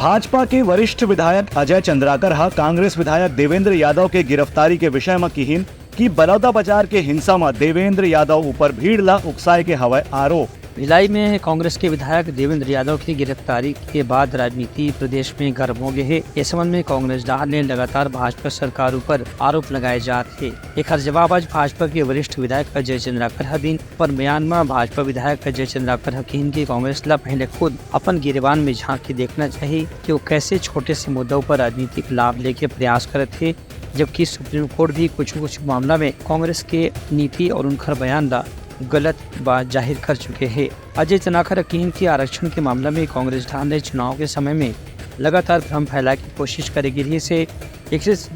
भाजपा के वरिष्ठ विधायक अजय चंद्राकर हा कांग्रेस विधायक देवेंद्र यादव के गिरफ्तारी के विषय में कहीन कि बलौदा बाजार के हिंसा में देवेंद्र यादव ऊपर भीड़ ला उकसाए के हवाए आरोप। भिलाई में कांग्रेस के विधायक देवेंद्र यादव की गिरफ्तारी के बाद राजनीति प्रदेश में गर्म हो गए है। इस संबंध में कांग्रेस दल ने लगातार भाजपा सरकार पर आरोप लगाए जाते हैं। एक जवाब आज भाजपा के वरिष्ठ विधायक अजय चंद्राकर हदीन पर बयान में भाजपा विधायक अजय चंद्राकर हकीन की कांग्रेस ला पहले खुद अपन गिरबान में झांक के देखना चाहिए कि वो कैसे छोटे से मुद्दों पर राजनीतिक लाभ लेके प्रयास करे थे, जबकि सुप्रीम कोर्ट भी कुछ मामला में कांग्रेस के नीति और उनका बयान ला गलत बात जाहिर कर चुके हैं। अजय चंद्राकर यकीन की आरक्षण के मामले में कांग्रेस दल ने चुनाव के समय में लगातार भ्रम फैलाने की कोशिश करेगी से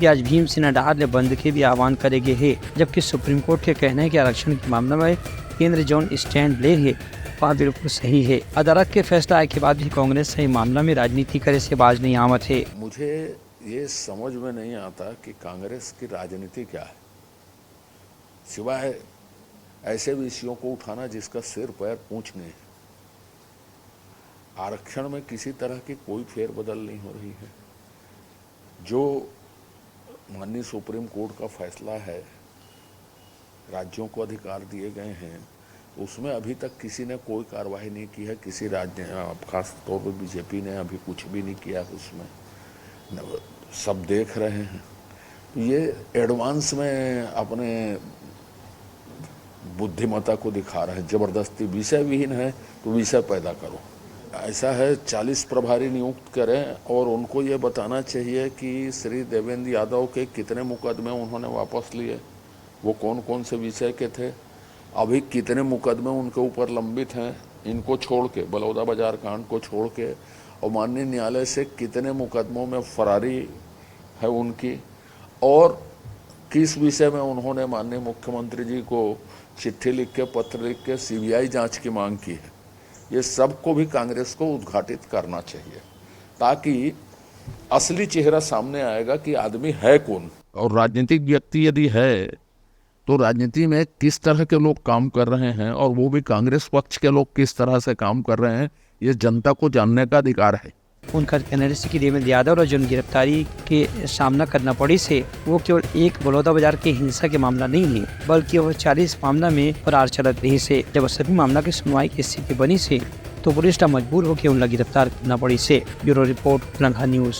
आज भीम सेना डहार ने बंद के भी आह्वान करेगी है, जबकि सुप्रीम कोर्ट के कहना है कि आरक्षण के मामले में केंद्र जोन स्टैंड ले है वह बिल्कुल सही है। अदालत के फैसला आए के बाद भी कांग्रेस सही मामला में राजनीति करे से बाज नहीं आमत है। मुझे ये समझ में नहीं आता कि कांग्रेस की राजनीति क्या है, सिवाय ऐसे विषयों को उठाना जिसका सिर पैर पूंछ नहीं। आरक्षण में किसी तरह की कोई फेरबदल नहीं हो रही है। जो माननीय सुप्रीम कोर्ट का फैसला है, राज्यों को अधिकार दिए गए हैं, उसमें अभी तक किसी ने कोई कार्रवाई नहीं की है। किसी राज्य, खास तौर पर बीजेपी ने अभी कुछ भी नहीं किया है। उसमें सब देख रहे हैं। ये एडवांस में अपने बुद्धिमत्ता को दिखा रहे हैं। जबरदस्ती विषय विहीन है तो विषय पैदा करो। ऐसा है 40 प्रभारी नियुक्त करें और उनको ये बताना चाहिए कि श्री देवेंद्र यादव के कितने मुकदमे उन्होंने वापस लिए, वो कौन कौन से विषय के थे, अभी कितने मुकदमे उनके ऊपर लंबित हैं, इनको छोड़ के, बलौदा बाजार कांड को छोड़ के, और माननीय न्यायालय से कितने मुकदमों में फरारी है उनकी, और किस विषय में उन्होंने माननीय मुख्यमंत्री जी को चिट्ठी लिख के, पत्र लिख के सीबीआई जांच की मांग की है। ये सब को भी कांग्रेस को उद्घाटित करना चाहिए, ताकि असली चेहरा सामने आएगा कि आदमी है कौन। और राजनीतिक व्यक्ति यदि है तो राजनीति में किस तरह के लोग काम कर रहे हैं, और वो भी कांग्रेस पक्ष के लोग किस तरह से काम कर रहे हैं, ये जनता को जानने का अधिकार है। उनका कहना है कि देवेंद्र यादव और जो गिरफ्तारी के सामना करना पड़ी से वो केवल एक बलौदा बाजार की हिंसा के मामला नहीं है, बल्कि वो 40 मामला में फरार चलत रही से। जब सभी मामला की सुनवाई की स्थिति बनी से तो पुलिस मजबूर होकर उनका गिरफ्तार करना पड़ी से। Bureau report Lanka news.